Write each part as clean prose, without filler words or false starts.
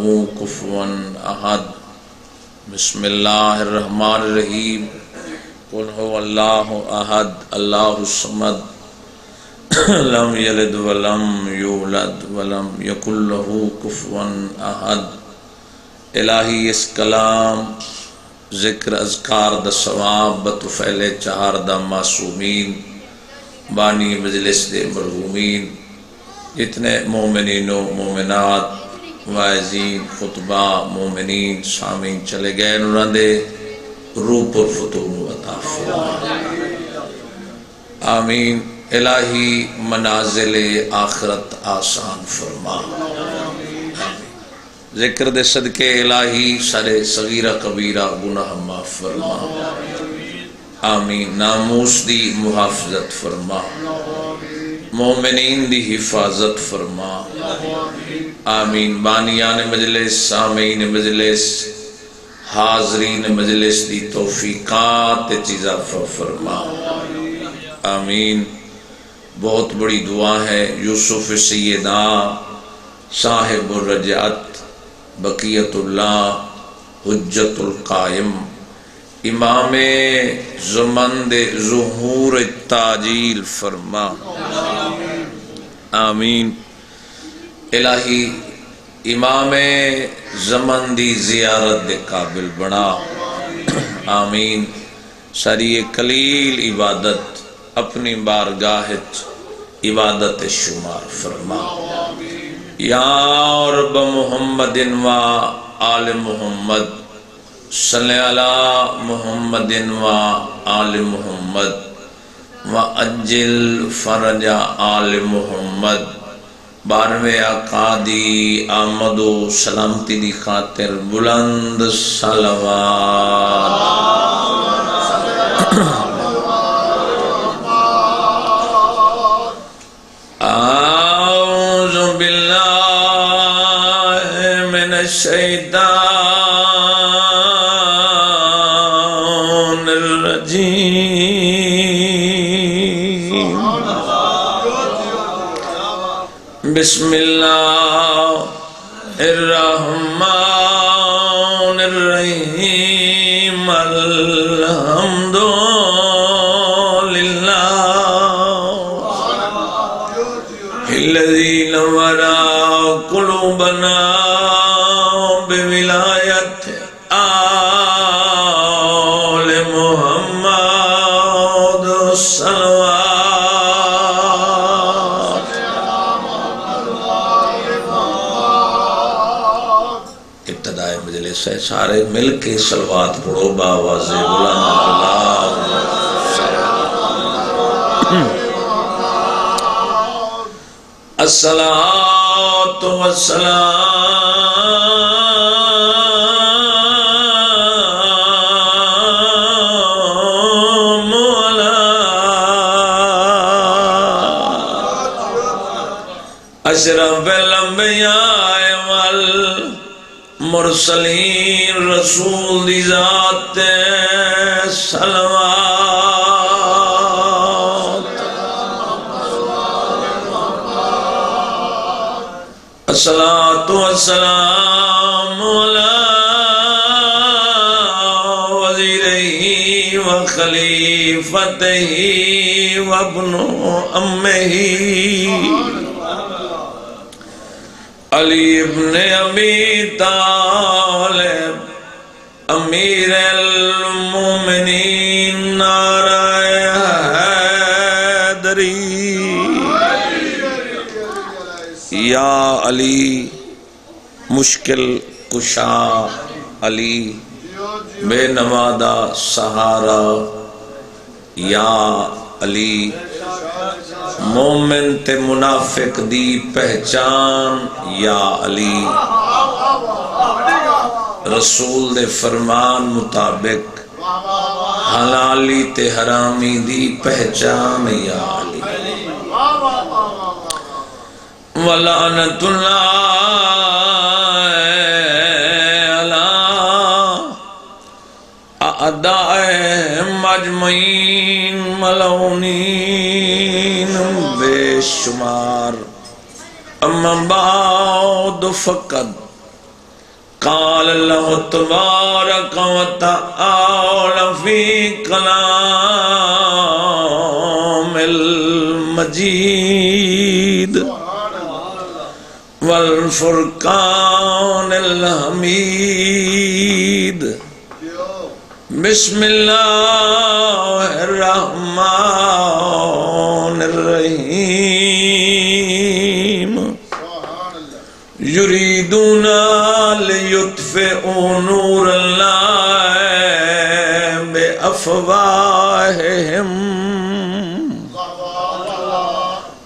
لہو کفوا احد بسم اللہ الرحمن الرحیم قل هو اللہ احد اللہ الصمد لم یلد ولم یولد ولم یکن لہ کفوا احد۔ الہی اس کلام ذکر اذکار دا ثواب بطفیل چہار دا معصومین بانی مجلس دے مرحومین جتنے مومنین و مومنات واعظین خطبہ مومنین سامعین چلے گئے انہوں دے روح پر فتون عطا فرما آمین۔ الہی منازل آخرت آسان فرما ذکر دے صدقے الہی سارے صغیرہ کبیرہ گناہ معاف فرما آمین۔ ناموس دی محافظت فرما مومنین دی حفاظت فرما آمین۔ بانیان مجلس سامعین مجلس حاضرین مجلس دی توفیقات اضافہ فرما آمین۔ بہت بڑی دعا ہے یوسف سیدہ صاحب الرجعت بقیت اللہ حجت القائم امام زمند ظہور تاجیل فرما آمین۔ الہی امام زمن دی زیارت دے قابل بنا آمین۔ ساری قلیل عبادت اپنی بارگاہ عبادت شمار فرما یا رب محمد و آل محمد صلی علی محمد و آل محمد و اجل فرج آل محمد۔ 12ویں آقا دی آمد و سلامتی دی خاطر بلند صلوات۔ اعوذ باللہ من الشیطان الرجیم۔ بسم اللہ الرحمن الرحیم الحمد للہ الذی نور قلوبنا بولایت آل محمد صلوات۔ ابتدائے مجلس ہے سارے مل کے صلوات پڑھو باواز بلند اللہ۔ الصلاۃ والسلام علی اشرف الانبیاء والمرسلین رسول دی ذات صلوات۔ الصلاۃ والسلام علی وزیرہ وخلیفتہ وابن امہ علی ابن ابی طالب امیر المومنین نعرہ حیدری۔ یا علی مشکل کشا علی بے نوادہ سہارا یا علی مومن تے منافق دی پہچان یا علی رسول دے فرمان مطابق حلالی تے حرامی دی پہچان یا علی وَلَعْنَةُ اللَّهِ عَلَىٰ أَعْدَائِهِمْ أَجْمَعِينَ ملعونین بے شمار۔ اما بعد فقد قال اللہ تبارک و تعالی فی کلام المجید والفرقان الحمید بسم اللہ الرحمن الرحیم یریدون لیطفئوا نور اللہ بافواہہم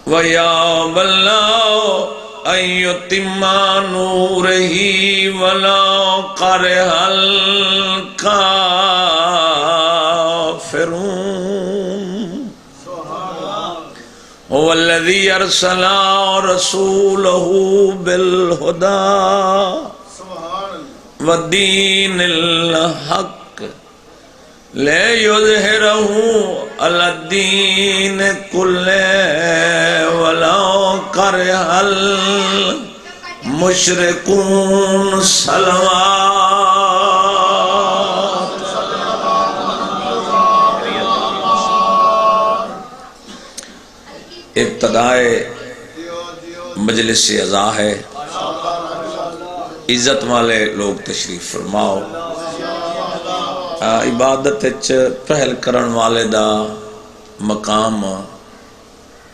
ویابی اللہ ان یتم نورہ ولو کرہ الکافرون هو الذي أرسل رسوله بالهدى ودين الحق ليظهره على الدين كله ولو كره المشركون صلوات ابتدائے مجلس سے اعزا ہے عزت والے لوگ تشریف فرماؤ عبادت پہل کرن والے دا مقام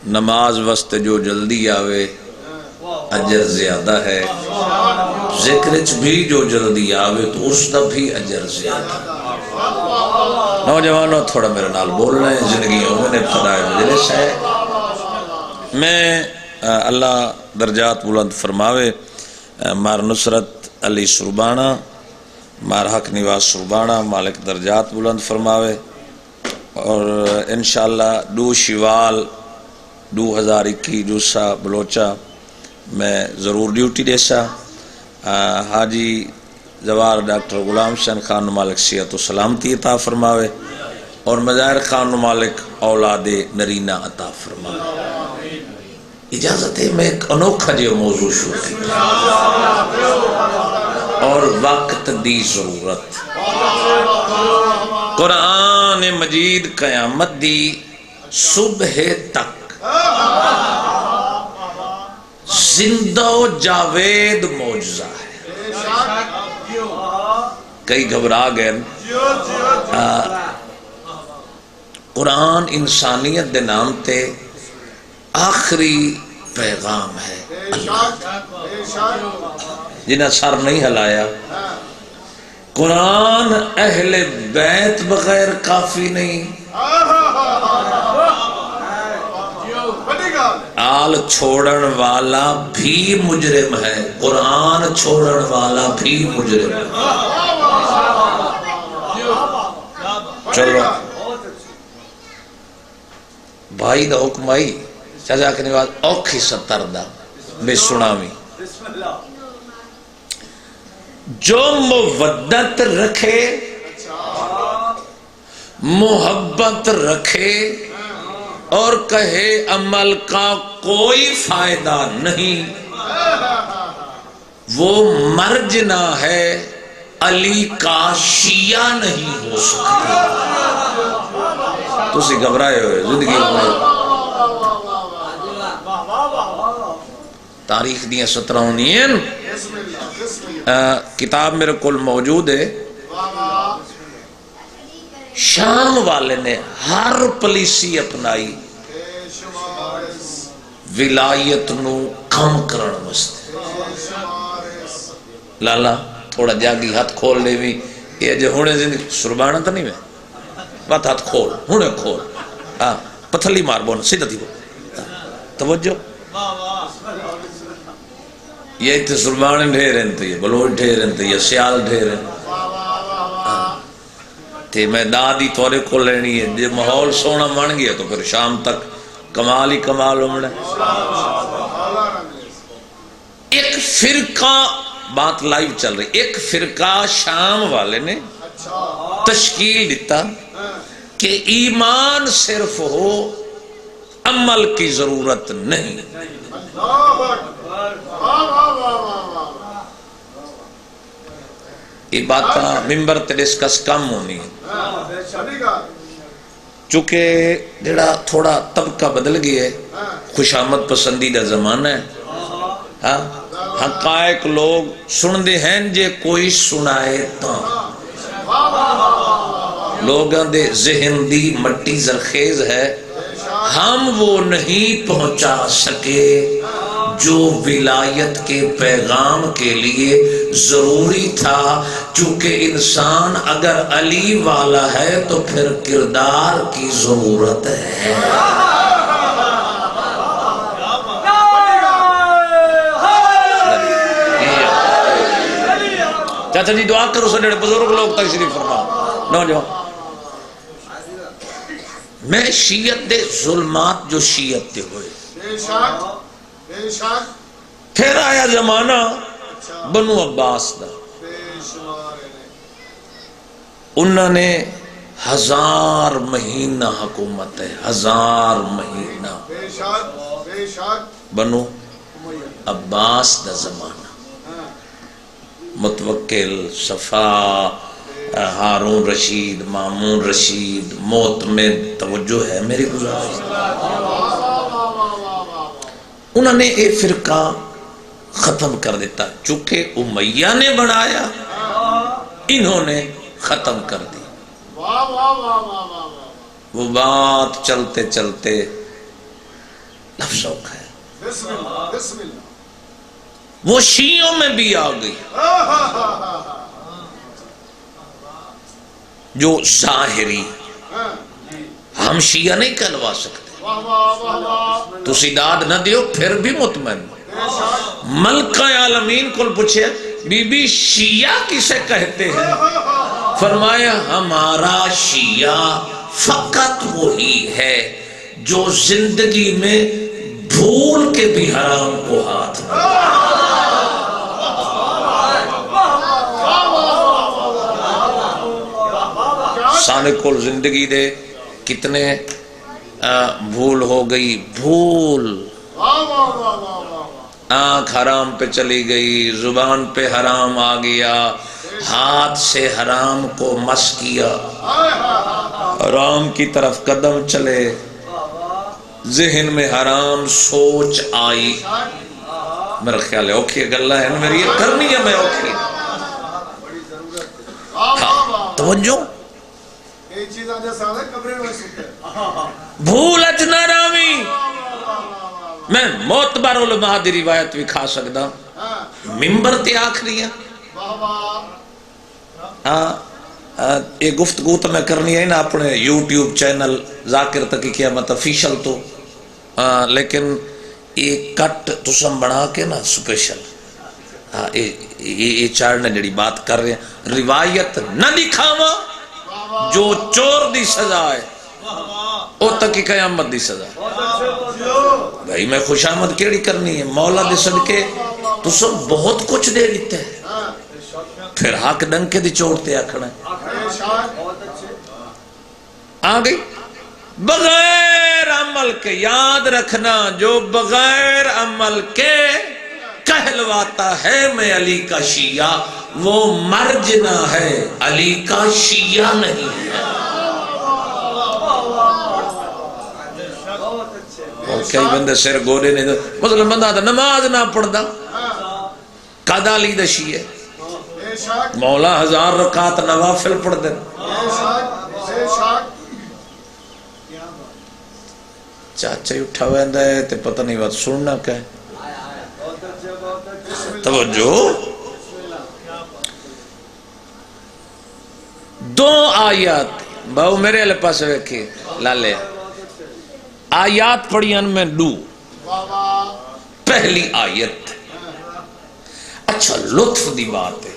نماز وسط جو جلدی آوے اجر زیادہ ہے ذکر بھی جو جلدی آوے تو اس دا بھی اجر زیادہ نوجوانوں تھوڑا میرے نال بول رہے ہیں زندگیوں میں ابتدائے مجلس ہے میں اللہ درجات بلند فرماوے مار نصرت علی سربانہ مار حق نواز سربانہ مالک درجات بلند فرماوے اور انشاءاللہ 2 شوال 2021 جوسا بلوچا میں ضرور ڈیوٹی دیسا حاجی زوار ڈاکٹر غلام حسین خان مالک صحت و سلامتی عطا فرماوے اور مظاہر خان مالک اولاد نرینہ عطا فرماوے اجازت ہے میں ایک انوکھا جو موضوع شروع کی اور وقت دی ضرورت قرآن مجید قیامت دی صبح تک زندہ و جاوید معجزہ ہے کئی گھبرا گئے قرآن انسانیت دے نام تے آخری پیغام ہے اللہ جنہیں سر نہیں ہلایا قرآن اہل بیت بغیر کافی نہیں آل چھوڑن والا بھی مجرم ہے قرآن چھوڑن والا بھی مجرم ہے چلو بھائی دا حکم آئی چاچا کے نواز اوکھی ستر دا بے سناوی جو مودت رکھے محبت رکھے اور کہے عمل کا کوئی فائدہ نہیں وہ مرج نہ ہے علی کا شیعہ نہیں ہو سکتا تو اسی گھبرائے ہوئے زندگی میں تاریخ دیا 17 کتاب میرے کول موجود ہے شام والے نے ہر پالیسی اپنائی ولایت نو کم کرن واسطے لالا تھوڑا جاگی ہاتھ کھول لے بھی یہ جو ہونے زندگی سربانہ تو نہیں میں بات ہاتھ کھول ہونے کھول پتھلی مار بونا سیدھا تھی توجہ یہ تے سربان ڈھیرن تے یہ بلوچ ڈھیرن تے یہ سیال ڈھیرن تے میں دادی تورے کو لینی ہے جب ماحول سونا من گیا تو پھر شام تک کمال ہی کمال ہونا ایک فرقہ بات لائیو چل رہی ایک فرقہ شام والے نے تشکیل دیتا کہ ایمان صرف ہو عمل کی ضرورت نہیں یہ بات ممبر تے ڈسکس کم ہونی ہے چونکہ جڑا تھوڑا طبقہ بدل گیا ہے، خوشامد پسندیدہ زمانہ ہے، ہاں حقائق لوگ سن دے ہیں جے کوئی سنائے تاں لوگاں دے ذہن دی مٹی زرخیز ہے، ہم وہ نہیں پہنچا سکے جو ولایت کے پیغام کے لیے ضروری تھا، چونکہ انسان اگر علی والا ہے تو پھر کردار کی ضرورت ہے۔ چاچا جی دعا کرو سڈے بزرگ لوگ تشریف فرما نوجوان۔ میں شیعت دے ظلمات جو شیعت دے ہوئے، پھر آیا زمانہ بنو عباس دا، انہوں نے 1000 مہینہ حکومت ہے، 1000 مہینہ بنو عباس دا زمانہ، متوکل، صفا، ہارون رشید، مامون رشید، معتمد، توجہ ہے میری گزارش، انہوں نے ایک فرقہ ختم کر دیتا، چونکہ امیہ نے بڑھایا انہوں نے ختم کر دی۔ وہ بات چلتے چلتے لفظوں کا ہے، وہ شیعوں میں بھی آ گئی، جو ظاہری، ہم شیعہ نہیں کہلوا سکتے، تو سداد نہ دیو پھر بھی مطمئن۔ ملکہ عالمین کو پوچھے بی بی شیعہ کسے کہتے ہیں؟ فرمایا ہمارا شیعہ فقط وہی ہے جو زندگی میں بھول کے بھی حرام کو ہاتھ سانے کول زندگی دے کتنے بھول ہو گئی، بھول، آنکھ حرام پہ چلی گئی، زبان پہ حرام آ گیا، ہاتھ سے حرام کو مس کیا، حرام کی طرف قدم چلے، ذہن میں حرام سوچ آئی۔ میرا خیال ہے اوکھی گلہ ہے میری یہ کرنی ہے، میں اوکھی توجہ بھول اجنا راوی۔ میں معتبر علماء دی روایت بھی کھا سکتا، ممبر تے آخری ہے، یہ گفتگو تو میں کرنی ہے نا اپنے یوٹیوب چینل ذاکر تک کیا مت افیشل تو، لیکن یہ کٹ تسم بنا کے نا سپیشل یہ چاڑنے جڑی بات کر رہے ہیں، روایت نہ دکھاوا، جو چور دی سزا ہے او تک قیامت دی سزا۔ بھائی میں خوش آمد کیڑی کرنی ہے، مولا دے صدقے تو سب بہت کچھ دے دیتے ہیں، پھر حق ڈنکے دی چوڑتے آکھنا ہے۔ آگئی بغیر عمل کے، یاد رکھنا جو بغیر عمل کے کہلواتا ہے میں علی کا شیعہ، وہ مرجنا ہے، علی کا شیعہ نہیں ہے۔ اور کئی بندے سر گوڑے نہیں دے، مثلا بندہ دا نماز نہ پڑھ دا، قادہ علی دا شیعہ، مولا 1000 رکعت نوافل پڑھ دے، چاچا اٹھا ویندہ ہے تے پتہ نہیں بات سننا کیا ہے۔ توجہ، 2 آیات باؤ میرے علیہ پاس ویکھے لالے، آیات پڑھی ان میں 2۔ پہلی آیت، اچھا لطف دی بات ہے،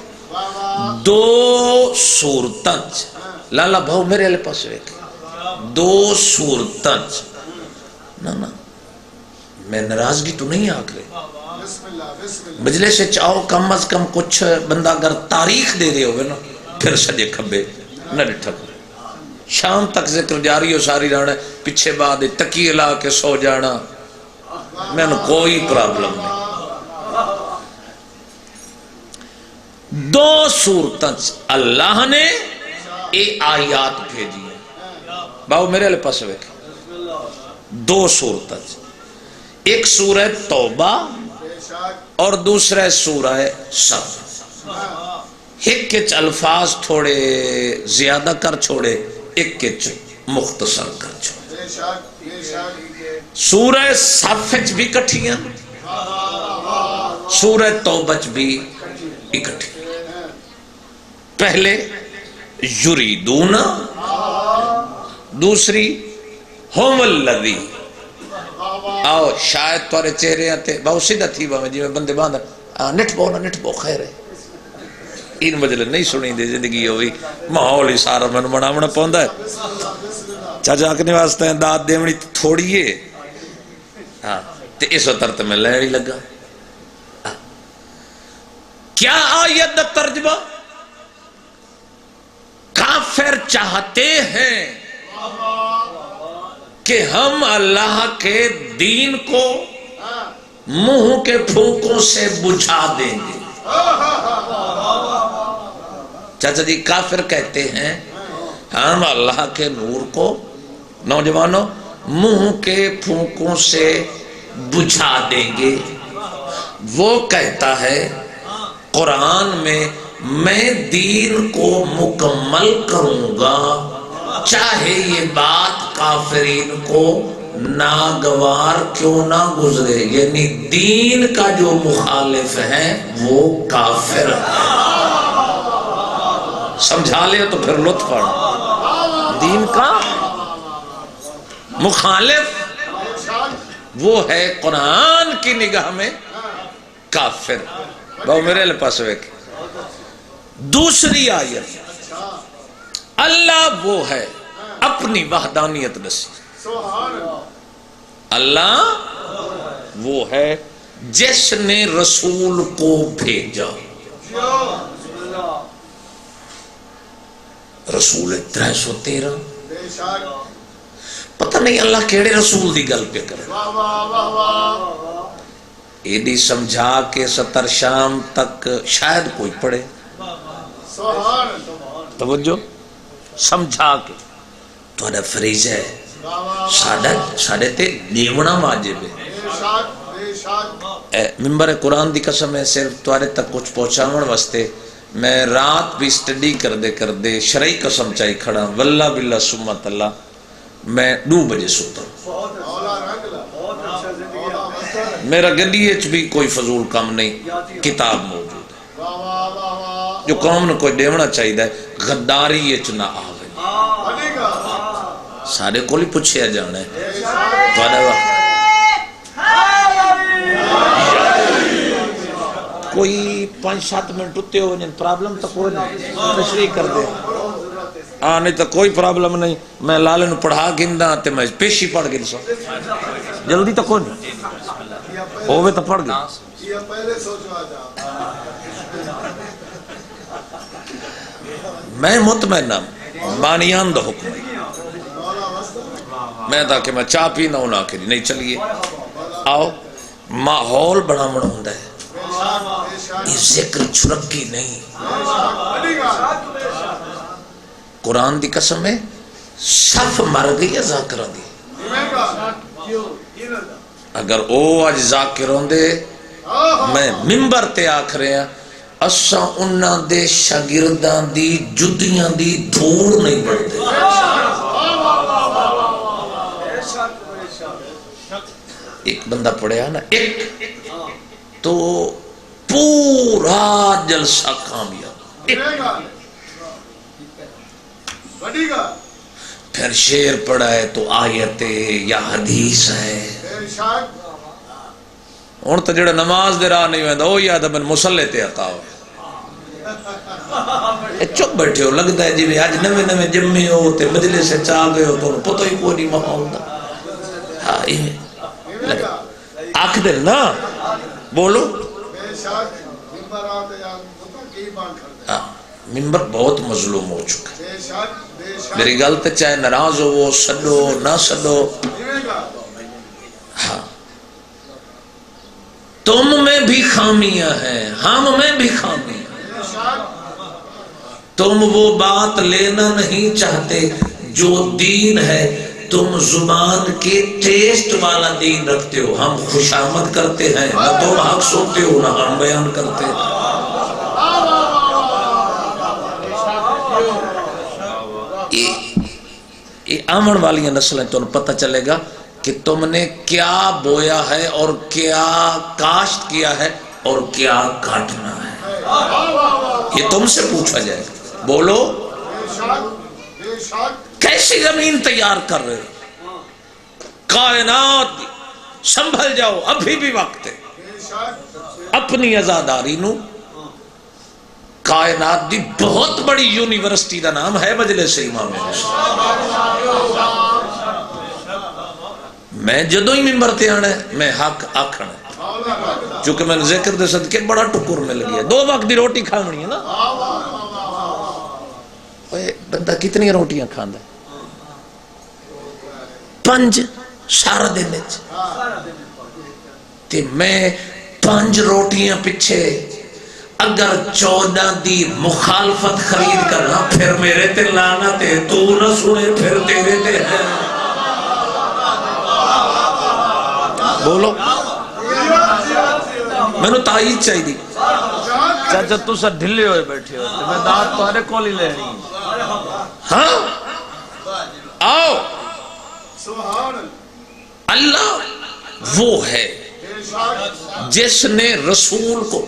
2 سورتنچ لالا بھاؤ میرے علیہ پاس ویکھے، 2 سورتنچ نا میں ناراضگی تو نہیں آکھ رہے، مجلے سے چاہو کم از کم کچھ بندہ اگر تاریخ دے رہے ہوئے نا پھر سجے کھبے نہ ڈٹھا، شام تک ذکر جاری ہو ساری رہنا، پچھے بعد تکیے لا کے سو جانا، میں نے کوئی پرابلم نہیں۔ دو صورتاں اللہ نے اے آیات بھیجی ہیں. باؤ میرے لئے پاس ویکھ دو صورتاں، ایک سورہ توبہ اور دوسرا سورہ صف. ایک کچھ الفاظ تھوڑے زیادہ کر چھوڑے، ایک کچھ مختصر کر چھوڑے. سورہ صف بھی کٹھیاں، سورہ توبہ بھی اکٹھی. پہلے یریدون، دوسری ہم الذی. آؤ شاید تورے چہرے آتے باؤ سیدھا تھی باؤ جی میں بندے باندھا نٹ بو خیر ہے. ان مجلے نہیں سنی دے زندگی ہوئی ماحول ہی سارا میں منامنا پوندا ہے. چاچا آکنے واسطے داد دیونی تھوڑی ہے ہاں تے اس وقت میں لہڑی لگا. کیا آیت دا ترجمہ؟ کافر چاہتے ہیں کہ ہم اللہ کے دین کو منہ کے پھونکوں سے بجھا دیں گے. چاچا جی کافر کہتے ہیں ہم اللہ کے نور کو نوجوانوں منہ کے پھونکوں سے بجھا دیں گے. وہ کہتا ہے قرآن میں دین کو مکمل کروں گا چاہے یہ بات کافرین کو ناگوار کیوں نہ گزرے. یعنی دین کا جو مخالف ہے وہ کافر ہے. سمجھا لے تو پھر لطف پڑا. دین کا مخالف وہ ہے قرآن کی نگاہ میں کافر. باؤ میرے لئے پاس ویک دوسری آیت اللہ وہ ہے اپنی وحدانیت نصیب. اللہ وہ ہے جس نے رسول کو بھیجا. رسول 313 پتہ نہیں اللہ کیڑے رسول دی گل پہ کرے. ایڈی سمجھا کے 70 شام تک شاید کوئی پڑھے. توجہ سمجھا کے تھوڑا فریض ہے ساڑھے تے دیونا واجب ہے. ممبر قرآن دی قسم ہے صرف تھوڑے تک کچھ پہنچاون واسطے میں رات بھی سٹڈی کر دے شرعی قسم چاہی کھڑا واللہ باللہ سمت اللہ میں 2 بجے سوتا ہوں. میرا گڈی اچ بھی کوئی فضول کام نہیں، کتاب موجود ہے. جو قوم نے کوئی دیونا چاہیے ہے غداری اچ نہ آوے. سارے کو لی پوچھیا جانا ہے کوئی 5-7 منٹ اتے ہو جن پرابلم تو کوئی نہیں تشریح کر دے. نہیں تو کوئی پرابلم نہیں. میں لالے نو پڑھا گندہ تے میں پیشی پڑھ گئی سو جلدی تو کوئی نہیں ہوئے تو پڑھ گئی. میں مطمئن بانیان دا حکم میں تھا کہ میں چاہ پی نہ ہونا کے نہیں چلیے آؤ ماحول بڑا ہوندہ ہے. یہ ذکر چھرکی نہیں. قرآن دی قسم ہے صف مر گئی ہے ذاکرہ دی. اگر او آج ذاکروں دے میں ممبر تے آکھ رہے ہیں اساں انہاں دے شاگرداں دی جدیاں دی دھوڑ نہیں بڑھتے. ایک بندہ پڑھیا نا ایک تو پورا جلسہ کامیاب. پھر شعر پڑھا ہے تو آیت یا حدیث ہے. ہن تو جڑا نماز دے راہ نہیں ویندا او یاد من مصلی تے عطا ہو. چپ بیٹھے ہو لگتا ہے جی اج نویں جمے ہو تے مجلس سے چاہ گئے ہو تو پتہ ہی کوئی نہیں ماحول دا. ہاں آکھ دے نا بولو. ممبر بہت مظلوم ہو چکا ہے. میری غلط چاہے ناراض ہو وہ سڈو نہ سڈو. ہاں تم میں بھی خامیاں ہیں ہم میں بھی خامیاں. تم وہ بات لینا نہیں چاہتے جو دین ہے، تم زبان کے ٹیسٹ والا دین رکھتے ہو، ہم خوشامد کرتے ہیں، نہ تم حق سنتے ہو نہ ہم بیان کرتے ہیں۔ یہ آمن والی نسلیں تو پتہ چلے گا کہ تم نے کیا بویا ہے اور کیا کاشت کیا ہے اور کیا کاٹنا ہے، یہ تم سے پوچھا جائے گا۔ بولو کیسی زمین تیار کر رہے ہو؟ کائنات سنبھل جاؤ، ابھی بھی وقت ہے۔ اپنی ازاداری نو کائنات دی بہت بڑی یونیورسٹی دا نام ہے مجلس امام میں جدوں ہی ممبر تے آنا ہے میں حق آکھنا ہے، چونکہ میں ذکر دے صدقے بڑا ٹکر مل گیا، 2 وقت دی روٹی کھانی ہے نا۔ بندہ کتنی روٹیاں کھاندا ہے؟ 5 سارا دن وچ، تے میں 5 روٹیاں پیچھے اگر 14 دی مخالفت خرید کرنا، پھر میرے تے لعنت ہے، تو نہ سنے پھر تیرے تے ہے۔ بولو میں نے تائید چاہی دی۔ چاچا تو سا ڈھلے ہوئے بیٹھے ہوتے، میں دعوت تمہارے کول ہی لینی۔ ہاں آؤ، اللہ وہ ہے جس نے رسول کو،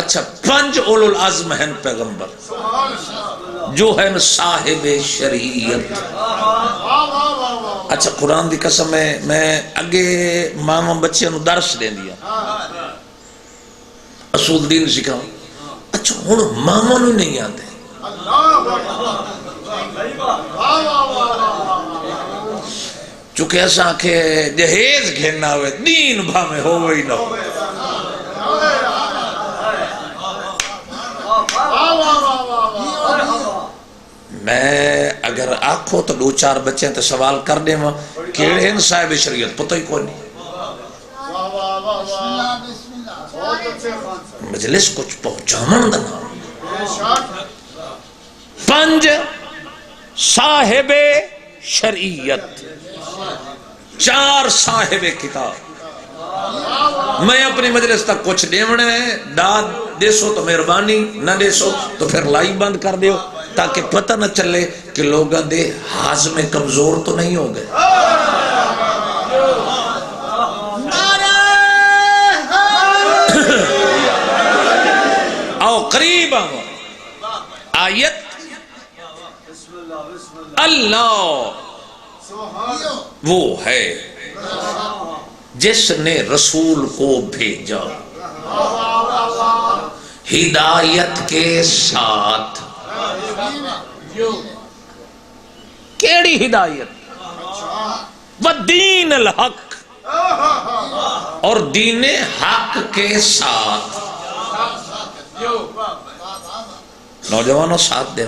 اچھا 5 اولو العزم ہیں پیغمبر جو ہیں صاحب شریعت۔ اچھا قرآن دی قسم ہے، میں اگے ماما بچے نو درس دیں دیا، اصول دین سکھاؤں۔ اچھا ہن ماما نو نہیں آتے، چونکہ ایسا کہ جہیز گھننا ہوئے دین بھا میں ہوئی نہ ہو۔ میں اگر آنکھوں تو 2-4 بچے ہیں تو سوال کر دیں وہاں کیڑے ہیں صاحب شریعت، پتہ ہی کوئی نہیں۔ مجلس کچھ پہنچامن دا نام 5 صاحب شریعت، 4 صاحب کتاب۔ میں اپنی مجلس تک کچھ دیونے ہیں، داد دے سو تو مہربانی، نہ دے سو تو پھر لائیو بند کر دیو تاکہ پتہ نہ چلے کہ لوگاں دے ہاضم کمزور تو نہیں ہو گئے۔ آؤ قریب آؤ، آیت اللہ وہ ہے جس نے رسول کو بھیجا ہدایت کے ساتھ۔ کیڑی ہدایت؟ والدین الحق، اور دین حق کے ساتھ۔ نوجوانوں ساتھ دے،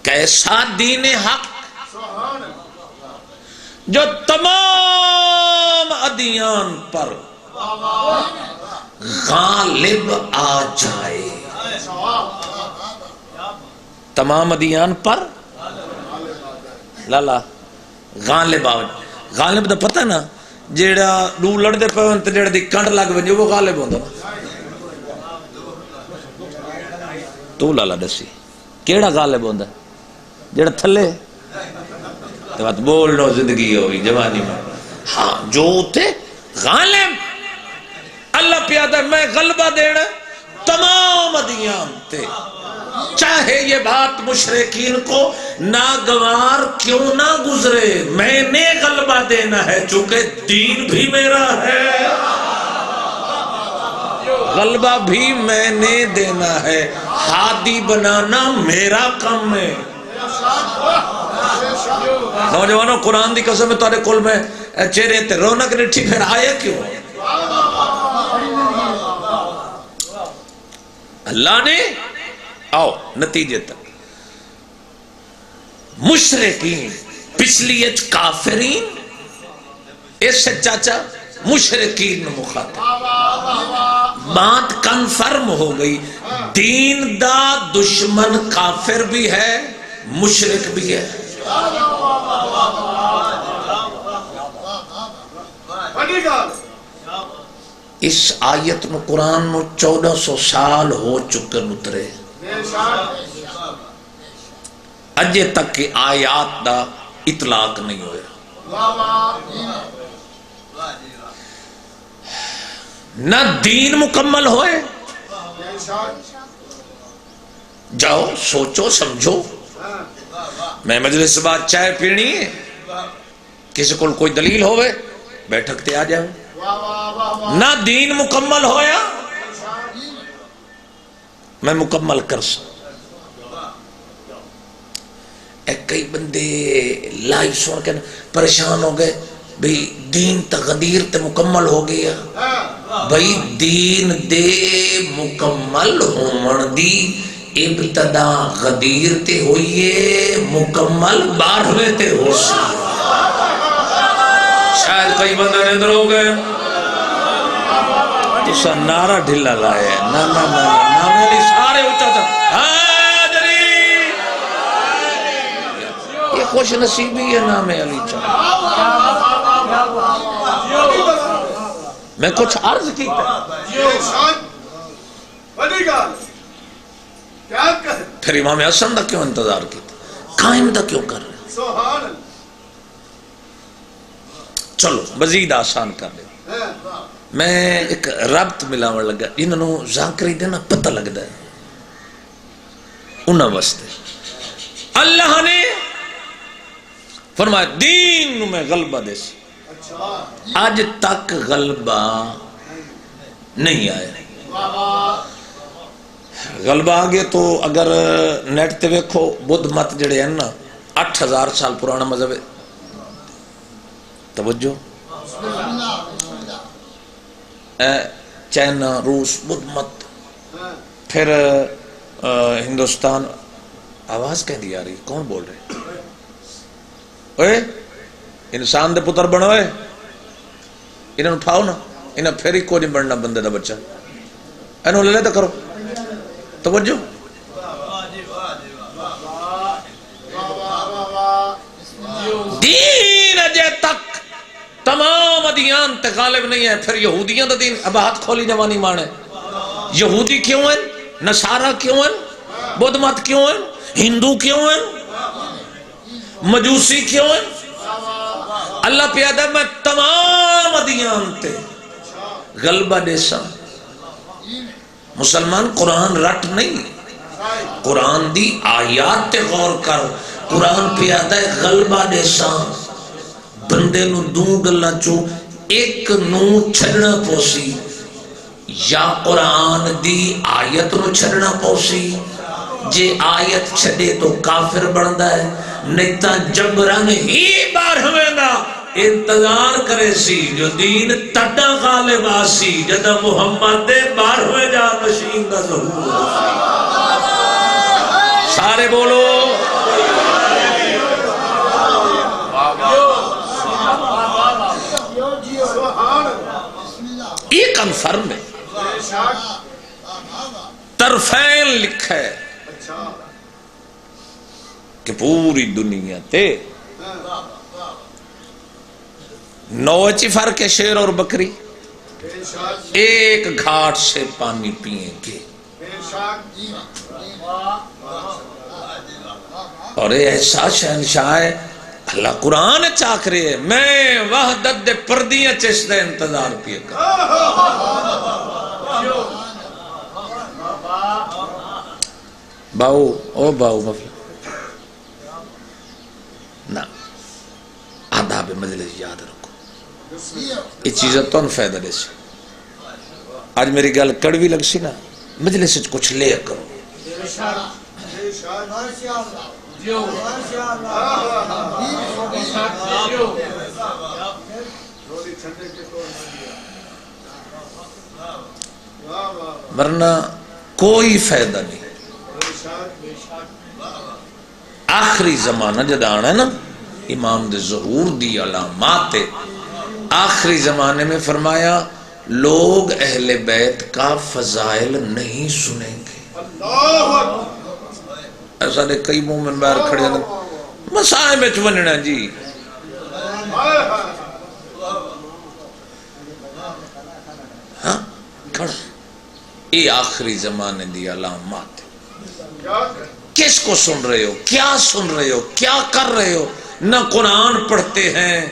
کیسا دین حق؟ جو تمام ادیان پر غالب آ جائے، تمام ادیان پر لالا غالب آ جائے۔ غالب دا پتہ نا جیڑا دو لڑدے پہ تے جیڑا دی کنڈ لگ ونجے وہ غالب ہوندا نا۔ تو لالا دسی کیڑا غالب ہوندا؟ جیڑا تھلے تو بات بول لو زندگی ہوئی جوانی میں۔ ہاں جو تے غالب اللہ پیادہ میں غلبہ دینا تمام ادیان تے، چاہے یہ بات مشرکین کو ناگوار کیوں نہ گزرے، میں نے غلبہ دینا ہے چونکہ دین بھی میرا ہے، غلبہ بھی میں نے دینا ہے، ہادی بنانا میرا کام ہے۔ نوجوانوں قرآن دی قسم ہے تارے کل میں چہرے تے رونق نٹھی پھر آیا کیوں؟ اللہ نے آؤ نتیجے تک مشرکین پچھلی اچ کافرین، اس سے چاچا مشرکین مخاطب بات کنفرم ہو گئی، دین دا دشمن کافر بھی ہے، مشرک بھی ہے۔ اس آیت میں قرآن میں 1400 سال ہو چکے اترے، اجے تک کہ آیات دا اطلاق نہیں ہویا، نہ دین مکمل ہوئے۔ جاؤ سوچو سمجھو، میں مجلس بات چائے پینی ہے، کسی کو کوئی دلیل ہوئے بیٹھک تے آ جاؤ، نہ دین مکمل ہویا میں مکمل کر سکوں۔ کئی بندے لائی سن کے پریشان ہو گئے، بھئی دین تقدیر تے مکمل ہو گیا، بھئی دین دے مکمل ہون دی ابتدا غدیر تے ہوئیے، مکمل 12ویں تے ہو سی۔ شاید کئی بندے ندر ہو گئے، تو سا نعرہ ڈھلا لائے، نا نا نا نا میری سارے اچھا تھا، حیدری یہ خوش نصیبی ہے نام علی چاہ۔ میں کچھ عرض کی پھر امام حسن دا کیوں انتظار کیتا، قائم دا کیوں کر رہے؟ چلو مزید آسان کر دے، میں ایک ربط ملاون لگا، انہوں ذاکری دینا پتہ لگ دا ہے انہاں واسطے۔ اللہ نے فرمایا دین میں غلبہ دے سی، آج تک غلبہ نہیں آیا۔ غلبہ آگے تو اگر نیٹ تے ویکھو بدھ مت جڑے ہیں نا 8000 سال پرانا مذہب ہے، توجہ، چائنا روس بدھ مت، پھر ہندوستان، آواز کہیں دی آ رہی، کون بول رہے؟ اوے انسان دے پتر بنوئے، انہیں اٹھاؤ نا، انہیں پھر ہی کوئی نہیں بننا بندے دا بچہ، انہوں لے تو کرو، توجہ۔ دین اجے تک تمام ادیان تے غالب نہیں ہے، پھر یہودیاں دا دین، اب ہاتھ کھولی جوانی مانے، یہودی کیوں ہیں، نصارہ کیوں ہیں، بدھ مت کیوں ہیں، ہندو کیوں ہیں، مجوسی کیوں ہیں؟ اللہ پیادہ میں تمام ادیان تے غلبہ دے سا۔ مسلمان قرآن رٹ نہیں، قرآن دی آیات تے غور کر، قرآن پیادہ غلبہ دے سا۔ بندے نو دوں گلہ چو ایک نو چھڑنا پوسی، یا قرآن دی آیت نو چھڑنا پوسی، جے آیت چھڑے تو کافر بڑھتا ہے، نہیں تا جبران ہی بار ہمیں دا انتظار کرے سی، جو دین تڑا غالب آسی، جدہ محمد دے بار ہوئے جا نشین دا ظہور آسی۔ سارے بولو یہ کنفرم ہے، طرفین لکھا ہے کہ پوری دنیا تے نوچی فرق ہے، شیر اور بکری ایک گھاٹ سے پانی پئیں گے، اور ایسا شہنشاہ ہے اللہ قرآن چاک رہے ہے، میں وحدت دے پردیاں چشت انتظار پیا کر۔ باؤ او باؤ مفلا نا، آداب مجلس یاد رکھو، یہ چیزیں تو ان فائدہ دے سی۔ آج میری گل کڑوی لگ سی نا، مجلس کچھ لے کرو، ورنہ کوئی فائدہ نہیں۔ آخری زمانہ جد آنا ہے نا، امام دے ظہور دی علامات، آخری زمانے میں فرمایا لوگ اہل بیت کا فضائل نہیں سنیں گے. ایسا دے کئی مومن باہر کھڑے ہیں مسائل میں چوننا جی. ہاں کھڑا یہ آخری زمانے دی علامات. کس کو سن رہے ہو, کیا سن رہے ہو, کیا کر رہے ہو؟ نہ قرآن پڑھتے ہیں,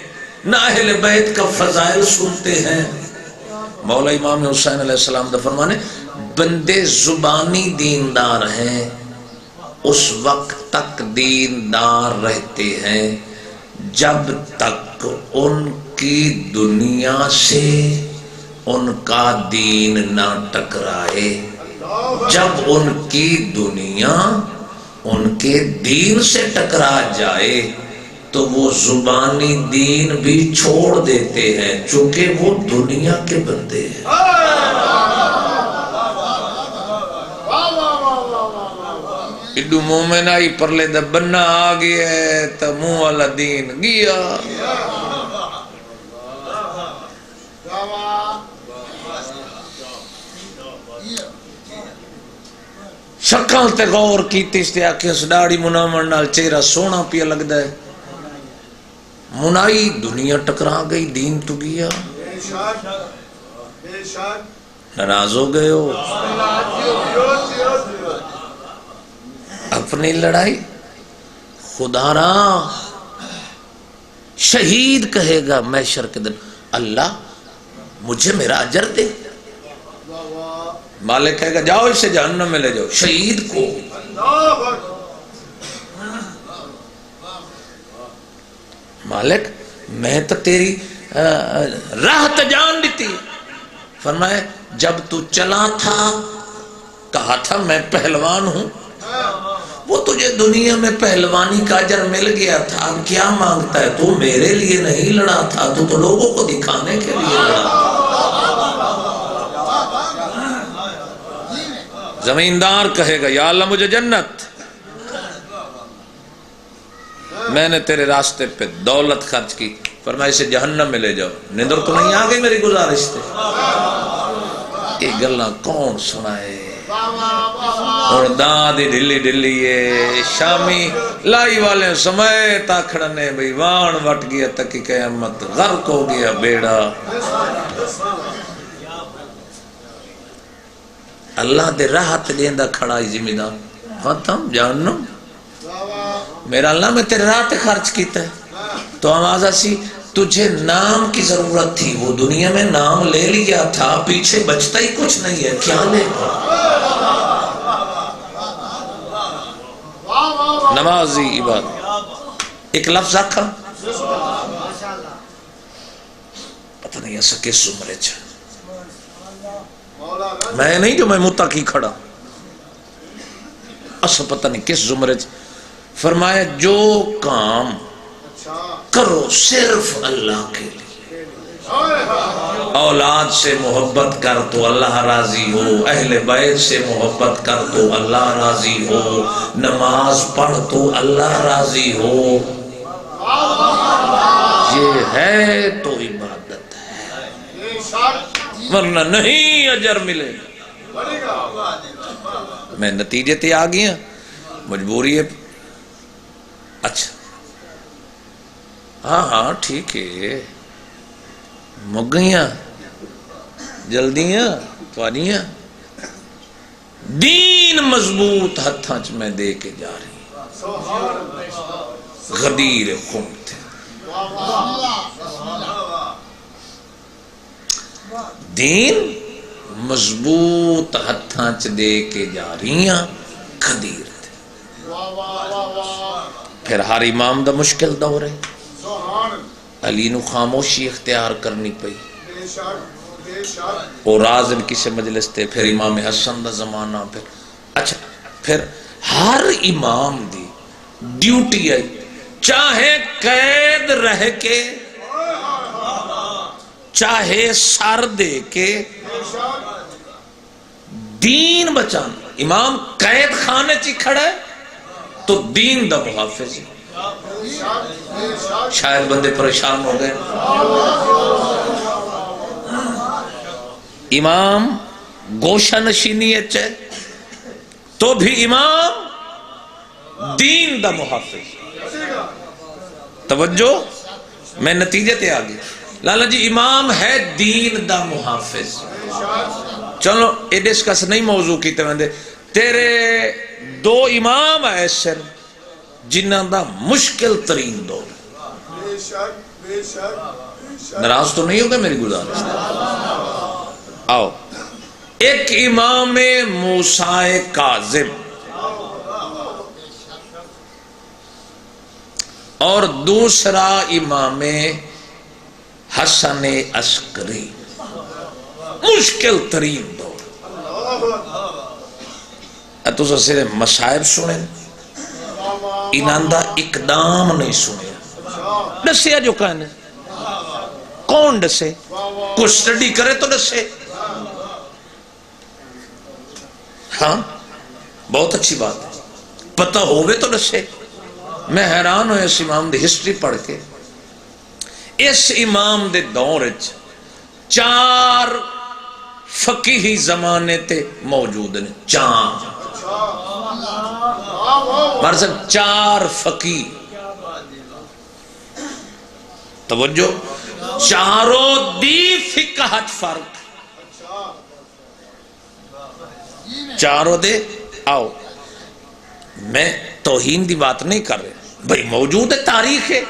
نہ اہل بیت کا فضائل سنتے ہیں. مولا امام حسین علیہ السلام دا فرمانے بندے زبانی دیندار ہیں اس وقت تک دیندار رہتے ہیں جب تک ان کی دنیا سے ان کا دین نہ ٹکرائے. جب ان کی دنیا ان کے دین سے ٹکرا جائے تو وہ زبانی دین بھی چھوڑ دیتے ہیں چونکہ وہ دنیا کے بندے ہیں. اڈو مومن آئی پرلے دا بننا آگیا ہے تا منہ والا دین گیا. شکل تے غور کیتی اس تے آکھیں اس ڈاڑی منامن نال چہرہ سونا پیا لگدا ہے. منائی دنیا ٹکرا گئی دین تو گیا. ناراض ہو گئے ہو. اپنی لڑائی خدا را شہید کہے گا محشر کے دن اللہ مجھے میرا اجر دے. مالک کہے گا جاؤ اسے جہنم میں لے جاؤ. شہید کو مالک میں تو تیری راہ تو جان دیتی. فرمائے جب تو چلا تھا کہا تھا میں پہلوان ہوں, وہ تجھے دنیا میں پہلوانی کا اجر مل گیا تھا, اب کیا مانگتا ہے؟ تو میرے لیے نہیں لڑا تھا, تو لوگوں کو دکھانے کے لیے لڑا تھا. زمیندار کہے گا یا اللہ مجھے جنت, میں نے تیرے راستے پہ دولت خرچ کی. فرمایا اسے جہنم میں لے جاؤ. نظر تو نہیں آ گئی میری گزارش سے؟ یہ گلاں کون سنائے؟ اور دادی ڈلی ڈلی شامی لائی والے سمے تاکھڑنے بھئی وان وٹ گیا تک قیامت غرق ہو گیا بیڑا. اللہ دے راحت دیندہ کھڑائی ذمہ ختم جہنم. میرا اللہ میں تیرے راحت خرچ کیتا ہے تو آواز سی تجھے نام کی ضرورت تھی, وہ دنیا میں نام لے لیا تھا, پیچھے بچتا ہی کچھ نہیں ہے, کیا لے گا؟ نمازی عبادت ایک لفظ آکھا پتہ نہیں ایسا کس عمرے چھا میں نہیں جو میں متقی کھڑا ایسا پتہ نہیں کس عمرے چھا. فرمایا جو کام کرو صرف اللہ کے لیے, اولاد سے محبت کر تو اللہ راضی ہو, اہل بیت سے محبت کر تو اللہ راضی ہو, نماز پڑھ تو اللہ راضی ہو, یہ ہے تو عبادت ہے, ورنہ نہیں اجر ملے. میں نتیجے تے آ گیا, مجبوری ہے. اچھا ہاں ہاں ٹھیک ہے, مک گئیاں جلدیاں توانیاں, دین مضبوط ہتھاں چ میں دے کے جا رہی غدیر خون تھے. دین مضبوط ہتھاں چ دے کے جا رہی ہیں غدیر تھے. پھر ہر امام دا مشکل دور ہے, علی نو خاموشی اختیار کرنی پئی, اور راز ان کسی مجلس تے. پھر امام حسن دا زمانہ. پھر اچھا پھر ہر امام دی ڈیوٹی ہے, چاہے قید رہ کے چاہے سر دے کے دین بچانا. امام قید خانے چی کھڑا ہے تو دین دا محافظ ہے. شاید بندے پریشان ہو گئے, امام گوشہ نشینی ہے تو بھی امام دین دا محافظ. توجہ میں نتیجے تے آگے لالا جی امام ہے دین دا محافظ. چلو یہ ڈسکس نہیں موضوع کی تیرے دو امام ایسے جنہاں دا مشکل ترین دور. ناراض تو نہیں ہوگا میری گزارش؟ آؤ ایک امام موسیٰ کاظم اور دوسرا امام حسن عسکری. مشکل ترین دور. تو سارے مصائب سنے انہاں دا اقدام نہیں سنے. دسیا جو کہنے کون دسے؟ کوئی سٹڈی کرے تو دسے. ہاں بہت اچھی بات ہے. پتہ ہوئے تو دسے. میں حیران ہوئے اس امام دی ہسٹری پڑھ کے. اس امام دے دور 4 فقیہی زمانے تے موجود ہیں. 4 فقیہ. توجہ چاروں دی فقہ فرق. چاروں دے آؤ میں توہین دی بات نہیں کر رہے بھئی موجود ہے تاریخ ہے.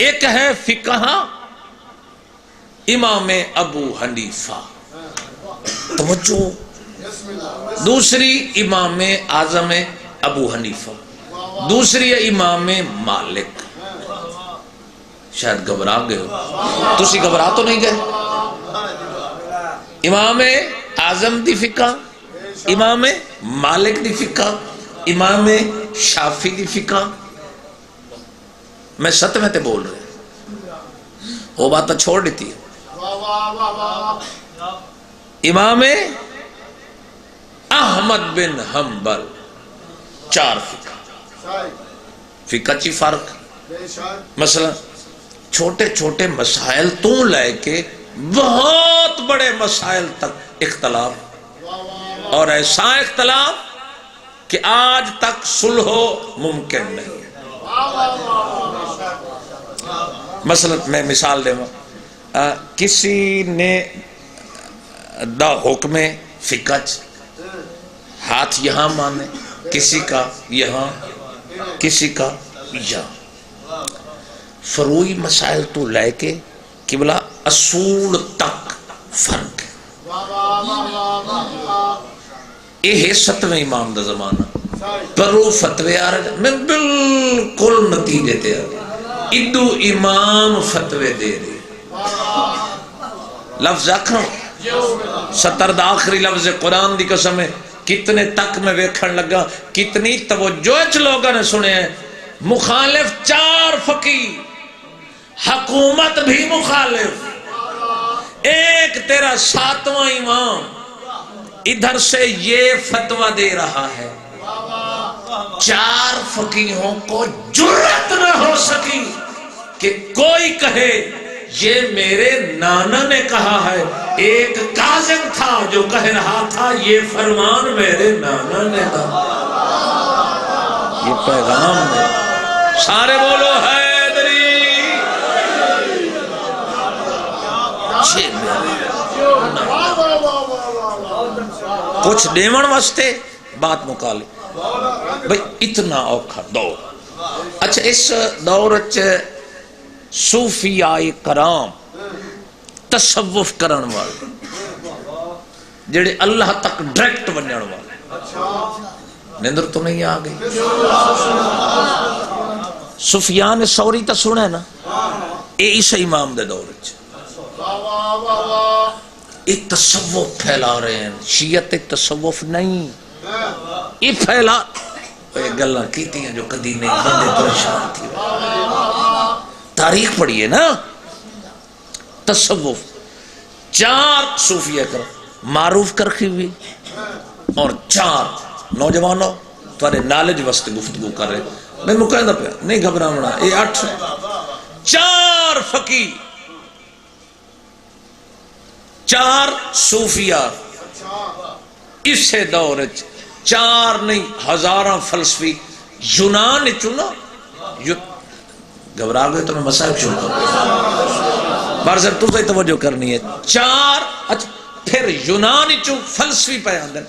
ایک ہے فقہ امام ابو حنیفہ. توجہ دوسری امام اعظم ابو حنیفہ. دوسری امام مالک. شاید گھبرا گئے ہو. تسی گھبرا تو نہیں گئے؟ امام اعظم دی فقہ، امام مالک دی فقہ، امام شافی دی فقہ. میں 7ویں تے بول رہے وہ بات چھوڑ دیتی ہے. امام احمد بن حنبل 4 فقہ. فقہ چی فرق. مثلا چھوٹے چھوٹے مسائل تو لے کے بہت بڑے مسائل تک اختلاف. اور ایسا اختلاف کہ آج تک صلح ممکن نہیں. مثلا میں مثال دے کسی نے دا حکم فقہ ہاتھ یہاں مانے، کسی کا یہاں، کسی کا یہاں. فروعی مسائل تو لے کے قبلہ اصول تک فرق. یہ ہے 7ویں امام دا زمانہ. پر وہ فتوے آ رہے میں بالکل نتیجے تے آ رہے. ادو امام فتوے دے رہے. لفظ آکھاں 70 دا آخری لفظ قرآن دی قسم ہے. کتنے تک میں ویکھن لگا کتنی توجہ لوگوں نے سنے ہیں. مخالف 4 فقیہ، حکومت بھی مخالف. ایک تیرا 7واں امام ادھر سے یہ فتوہ دے رہا ہے. 4 فقیہوں کو جرات نہ ہو سکی کہ کوئی کہے یہ میرے نانا نے کہا ہے. ایک کاظم تھا جو کہہ رہا تھا یہ فرمان میرے نانا نے کہا. یہ پیغام ہے. سارے بولو حیدری. کچھ دیمن واسطے بات مکالی بھئی اتنا اوکھا دور. اچھا اس دور صوفیاء کرام تصوف کرن والے جڑے اللہ تک ڈائریکٹ ونجن والے. نندر تو نہیں آ گئی؟ سفیان ثوری تو سنے نا. اے عیسی امام دے دور ایک تصوف پھیلا رہے ہیں. شیعت ایک تصوف نہیں یہ پھیلا گلہ کیتی ہیں جو کدی نہیں بندے پریشان تھی. تاریخ پڑھئے نا. تصوف 4 صوفیہ کر معروف کرخی ہوئی اور 4 نوجوانوں تمہارے نالج واسطے گفتگو کر رہے. میں مقاعدہ پہ نہیں گھبرانا. یہ 8 4 فقیہ 4 صوفیہ اسے دور چار نہیں ہزاراں فلسفی یونان چنا گھبرا گئے تو میں مسائب چھوڑتا ہوں بار صاحب تو سے توجہ کرنی ہے 4 اچھا پھر یونان چو فلسفی پہ آندن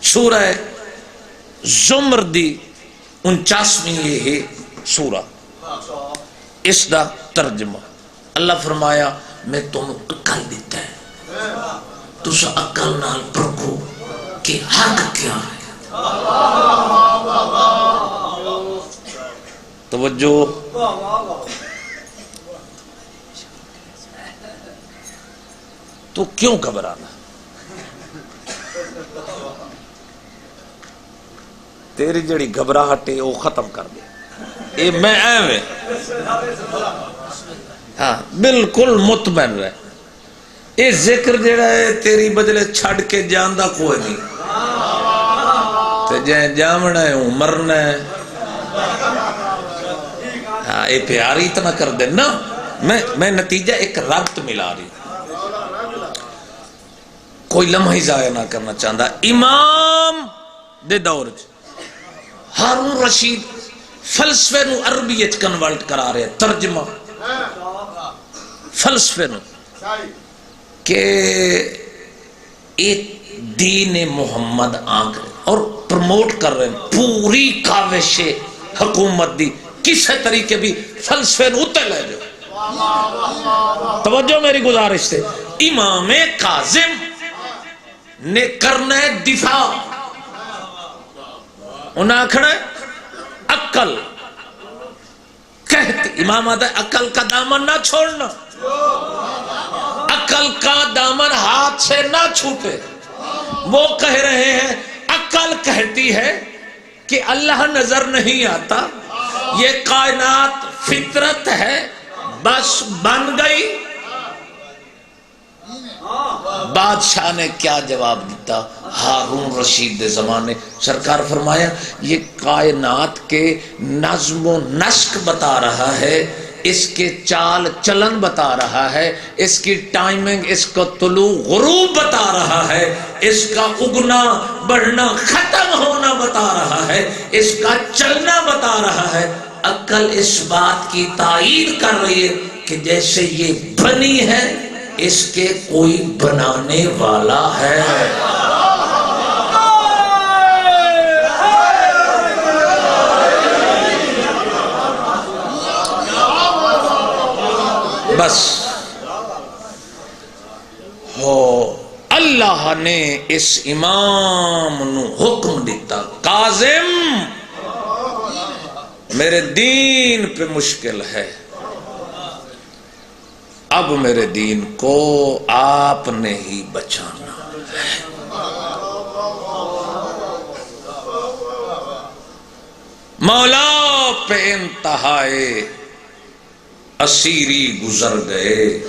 سورہ زمر دی 49ویں یہ ہے سورہ اس دا ترجمہ اللہ فرمایا میں تم عقل دیتا ہے تو سا عقل نال پرکھو کہ حق کیا ہے توجہ تو کیوں گھبرانا تیری جڑی گھبراہٹ ہے وہ ختم کر دے اے میں ایویں ہاں بالکل مطمئن رہے اے ذکر جڑا ہے تیری بدلے چھڑ کے جاندہ کوئی نہیں تے جائیں جامنا ہے مرنا ہے ہاں اے پیاری اتنا کر دے نا میں نتیجہ ایک ربط ملا رہی کوئی لمحہ ہی ضائع نہ کرنا چاہتا امام دے دور ہارون رشید فلسفے نو عربی کنورٹ کرا رہے ترجمہ فلسفے نو کہ ایک دین محمد آنکھ اور پروموٹ کر رہے ہیں پوری کاوش حکومت دی کسی طریقے بھی فلسفے نو تے لے جو توجہ میری گزارش سے امام کاظم نے کرنا ہے دفاع انہیں آکھنا ہے عقل کہتے امام آتا ہے عقل کا دامن نہ چھوڑنا عقل کا دامن ہاتھ سے نہ چھوٹے وہ کہہ رہے ہیں عقل کہتی ہے کہ اللہ نظر نہیں آتا یہ کائنات فطرت ہے بس بن گئی بادشاہ نے کیا جواب دیتا ہارون رشید دے زمانے سرکار فرمایا یہ کائنات کے نظم و نسق بتا رہا ہے اس کے چال چلن بتا رہا ہے اس کی ٹائمنگ اس کا طلوع غروب بتا رہا ہے اس کا اگنا بڑھنا ختم ہونا بتا رہا ہے اس کا چلنا بتا رہا ہے عقل اس بات کی تائید کر رہی ہے کہ جیسے یہ بنی ہے اس کے کوئی بنانے والا ہے بس ہو اللہ نے اس امام نو حکم دیتا کاظم میرے دین پہ مشکل ہے اب میرے دین کو آپ نے ہی بچانا ہے مولا پہ انتہائے اسیری گزر گئے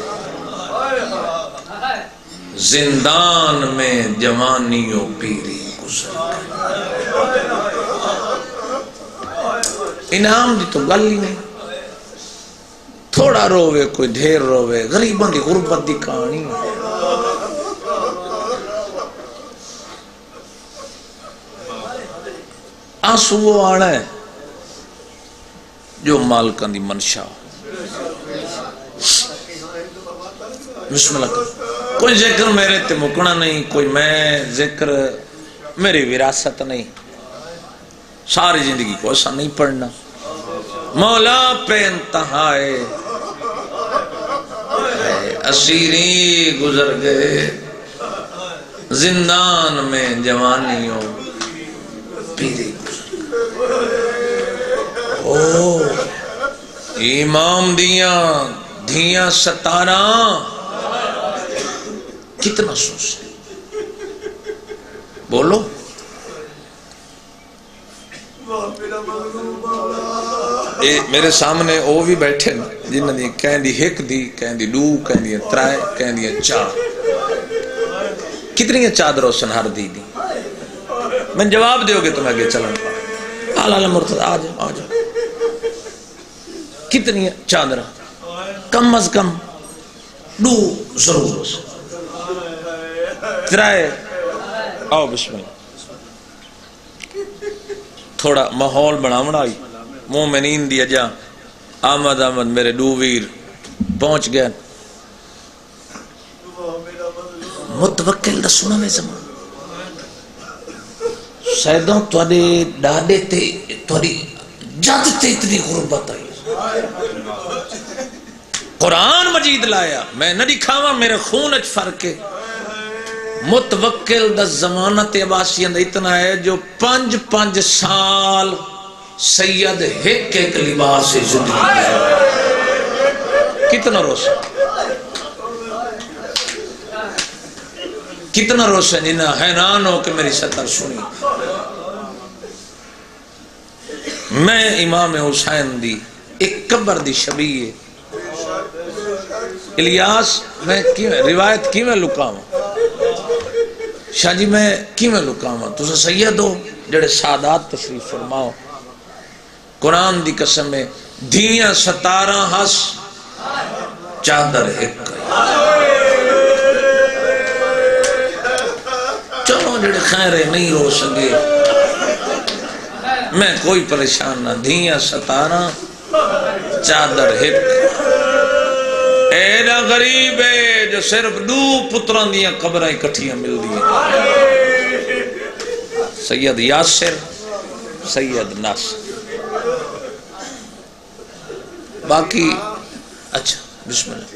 زندان میں جوانیوں پیری گزر گئے انعام دی تو گل ہی نہیں تھوڑا روے کوئی ڈھیر روے غریباں دی غربت دی کہانی آنسو وہ آنا ہے جو مالکاں دی منشا بسم اللہ کوئی ذکر میرے تے مکنا نہیں کوئی میں ذکر میری وراثت نہیں ساری زندگی کو ایسا نہیں پڑھنا مولا پہ انتہائے اسیری گزر گئے زندان میں جوانیوں پیری او امام دیاں دھیاں 17 کتنا سوچ بولو میرے سامنے وہ بھی بیٹھے نا جنہ دی کہیں دی ہک دی کہیں دی دو کہیں دی ترائے کہیں دی 4 کتنی چادروں سنہر دی دی میں جواب دیو گے تمہیں آگے چلن آلہ مرتضی آ جاؤ کتنی چادرہ کم از کم دو ضرور ترائے آؤ بسم اللہ تھوڑا ماحول بناونا آئی مومنین دی اجا آمد میرے دو ویر پہنچ گئے متوکل دا سنا میں زمان سیدوں توڑے ڈاڈے تے توڑی جد تے اتنی غربت آئی قرآن مجید لایا میں نہ دکھاوا میرے خون اچ فرق ہے متوکل دا زمانہ تے عباسیاں دا اتنا ہے جو 5 سال سید ایک لباس سے زندگی کتنا روشن کتنا روشن جنہ حیران ہو کہ میری سطر سنی میں امام حسین دی ایک قبر دی شبیہ الیاس میں روایت کی میں لکاؤں شاہ جی میں کی میں لکاؤں تو سید ہو جڑے سادات تشریف فرماؤ قرآن دی قسم میں دھیاں 17 ہس چادر ایک چلو جڑے خیرے نہیں رو سکے میں کوئی پریشان نہ دھیاں 17 چادر ایک ایڈا غریب ہے جو صرف 2 پتران دیاں قبریں اکٹھیاں مل دیاں سید یاسر سید ناصر باقی اچھا بسم اللہ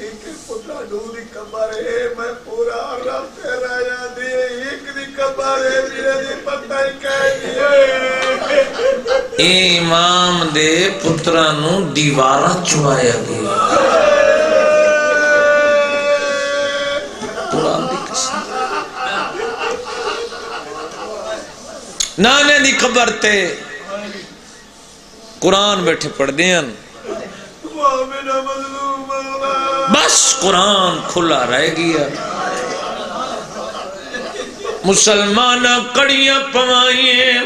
امام دے پترانو دیوارہ چڑھایا گیا قرآن دی قسم نانے دی قبر تے قرآن بیٹھے پڑھ دیاں بس قرآن کھلا رہ گیا مسلمان کڑیاں پوائیں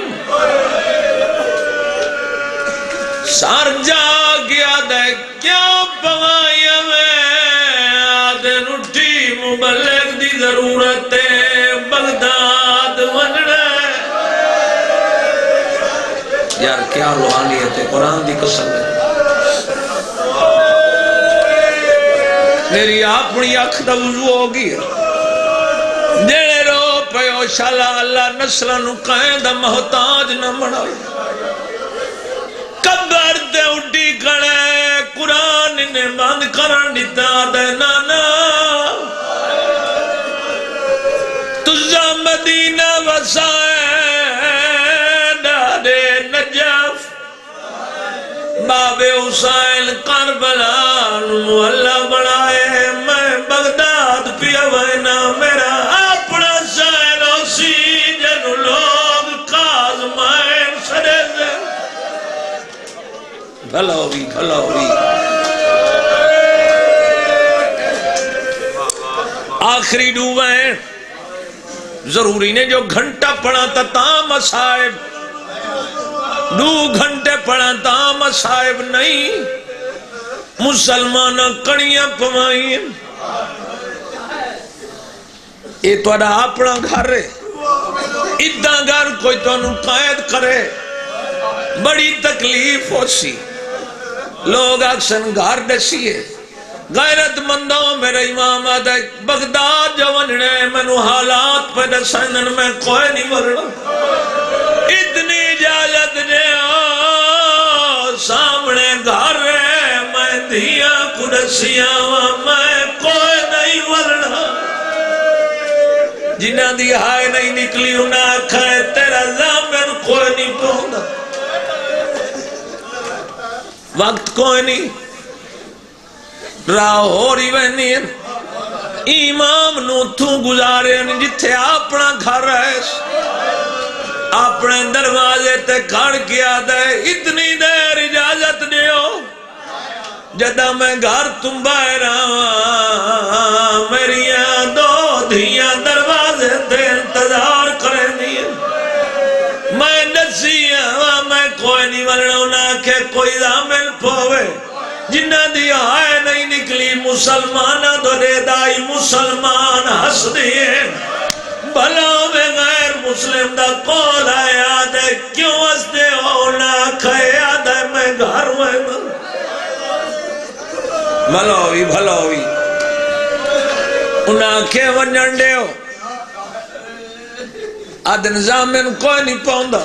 سار جا گیا دے کیا پوائیں میں آدھن اٹھی مبلغ دی ضرورت بغداد ونڑے یار کیا روحانیت ہے قرآن دی قسم ہے میری اپنی اکھ دا وضو ہو گیا جڑے رو پیو شالا اللہ نسلہ نو قائدہ محتاج نہ بناؤ قبر دے اٹھی کھڑے قرآن نے بند کرن دیتا دے نانا تجھا مدینہ وسائے ڈاڈے نجف باب حسین کربلا نو اللہ بنائے میں بغداد پیا وینا میرا اپنا شہر اسی جن لوگ کاظمائن سرے سے بھلا ہوئی آخری ڈوبیں ضروری نے جو گھنٹہ پڑھا تا تام صاحب 2 گھنٹے پڑھا تا مصائب نہیں مسلمان کڑیاں پوائیں یہ تو اپنا گھر ہے ادھا گھر کوئی تو انہوں قائد کرے بڑی تکلیف ہو سی لوگ اکسن گھر دسیے غیرت مندوں میرے امام آدھے بغداد جو وننے منو حالات پہ دسائنن میں کوئی نہیں ورنا اتنی اجازت دے سامنے گھر ہے میں دھیا کڑسیاں میں کوئی نہیں ورنا جنہ دی ہائے نہیں نکلی انہاں کھائے تیرا زامن کوئی نہیں پہندا وقت کوئی نہیں راہ ہو رہی وینی امام نو تو گزارے جتھے اپنا گھر ہے اپنے دروازے تے کھڑ کیا دے اتنی دیر اجازت دیو جدہ میں گھر تم باہر میریاں 2 دھیاں دروازے تے انتظار کریں دیئے میں نسیاں میں کوئی نہیں ورنہ انہاں کہ کوئی زامن پوے جنہ دی آئے نہیں نکل نکلی مسلمانہ دے دائی مسلمان ہس دیئے بھلا میں غیر مسلم دا قول آیا دے کیوں اس دے ہونا کھایا دے میں گھر میں بھلا ہوئی انہاں کے ونجن دے ہو آدھ نظام میں کوئی نہیں پاؤندا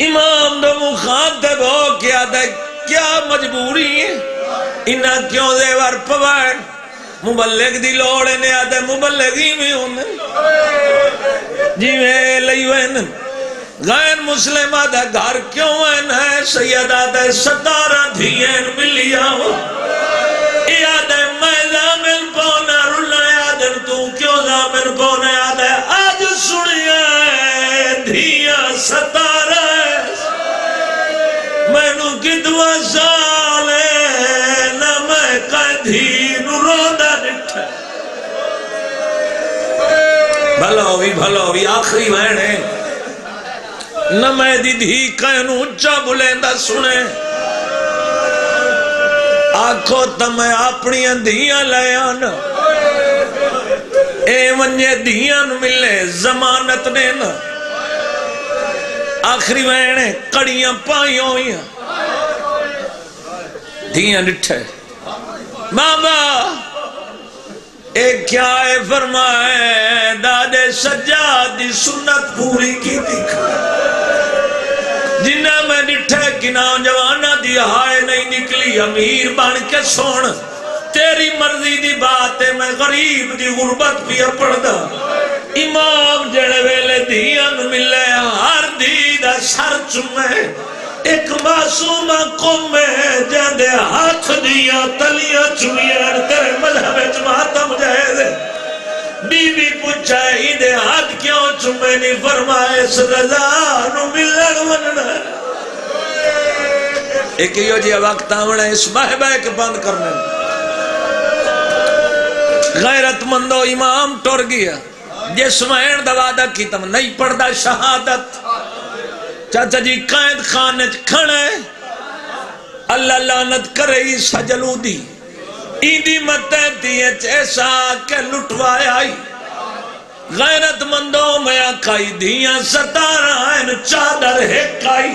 امام دو مخاطب ہو کیا دے کیا مجبوری ہے انہاں کیوں دے وار پوائن مبلغ دی لوڑے نے آدھے مبلغی میں ہونے جی میں لئی وین غیر مسلم آدھے گھر کیوں وین ہے سید آدھے 17 دھیین ملیا ہو ای آدھے میں زامن پونا رولنا آدھے تو کیوں زامن پونا آدھے آج سنیا دھیا 17 میں نو کدوا سالے نہ میں کدھی نو رودا نٹھا بھلا ہوئی آخری بہنے نہ میں دی دھی کہنو اچھا بلیندہ سنے آنکھو تمہیں اپنی دھیاں لے آنا اے ونجے دھیاں ملے زمانت نے نا آخری بہنے کڑیاں پائیوں ہوئیاں دھیاں نٹھے بابا ایک کیا ہے فرمائے دادے سجاد دی سنت پوری کی دکھا جنہ میں نٹھے کی نوجوانہ دی ہائے نہیں نکلی امیر بن کے سون تیری مرضی دی بات ہے میں غریب دی غربت بھی پڑھدا امام جڑے ویلے دیان ملے ہر دی دا سر چمے ایک معصومہ قوم جاندے ہاتھ دیا تلیاں چمیاں تیرے مذہب ماتم جائے دے بی بی پوچھا ہی دے ہاتھ کیوں چمے نہیں فرمائے اس رضا نو ملن وننا ایک یو جی وقت آمنا اس محبہ کے بند کرنے غیرت مندو امام ٹور گیا جس مہین دوادہ کی تم نہیں پڑھدا شہادت چاچا جی قائد خانے کھڑے اللہ لعنت کرے عیسیٰ جلودی ایدی متیں دیئے چیسا کے لٹوائے آئی غیرت مندوں میں آکائی دیاں 17 آئین چادر ہیک آئی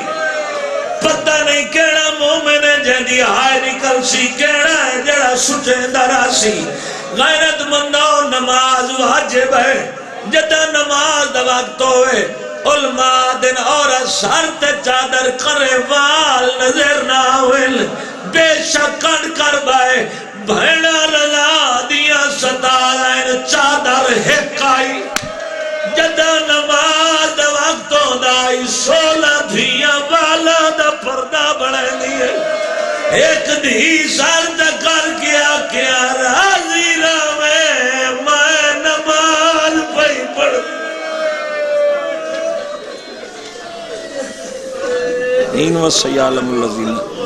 پتہ نہیں کیڑا مومن ہے جہدی آئے نکل سی کیڑا ہے جڑا سچے دراسی غیرت مندوں نماز واجب ہے جدہ نماز دا وقت ہوئے علماء دن اور سرت چادر کرے وال نظر نہ ہوئے بے شکن کر بائے بھیڑا رضا دیا 17 چادر ہکائی جدہ نماز وقتوں دائی 16 دھیاں والا دا پردہ بڑھے دیئے ایک دھی سرد کر کیا راضی رہے میں نماز پہی پڑھ این وسیعلم الذین